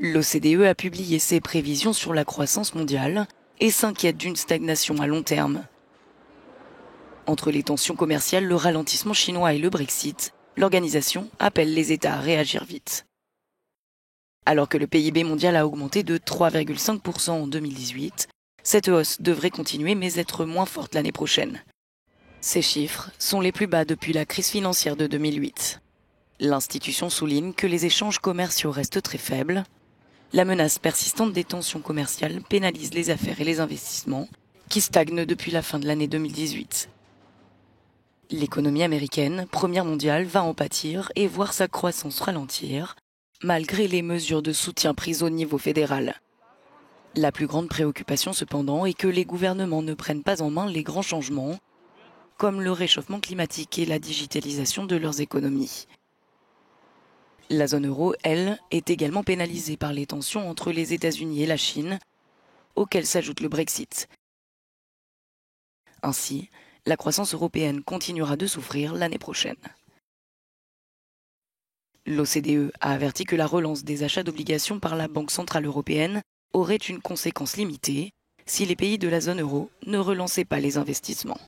L'OCDE a publié ses prévisions sur la croissance mondiale et s'inquiète d'une stagnation à long terme. Entre les tensions commerciales, le ralentissement chinois et le Brexit, l'organisation appelle les États à réagir vite. Alors que le PIB mondial a augmenté de 3,5% en 2018, cette hausse devrait continuer mais être moins forte l'année prochaine. Ces chiffres sont les plus bas depuis la crise financière de 2008. L'institution souligne que les échanges commerciaux restent très faibles. La menace persistante des tensions commerciales pénalise les affaires et les investissements, qui stagnent depuis la fin de l'année 2018. L'économie américaine, première mondiale, va en pâtir et voir sa croissance ralentir, malgré les mesures de soutien prises au niveau fédéral. La plus grande préoccupation cependant est que les gouvernements ne prennent pas en main les grands changements, comme le réchauffement climatique et la digitalisation de leurs économies. La zone euro, elle, est également pénalisée par les tensions entre les États-Unis et la Chine, auxquelles s'ajoute le Brexit. Ainsi, la croissance européenne continuera de souffrir l'année prochaine. L'OCDE a averti que la relance des achats d'obligations par la Banque centrale européenne aurait une conséquence limitée si les pays de la zone euro ne relançaient pas les investissements.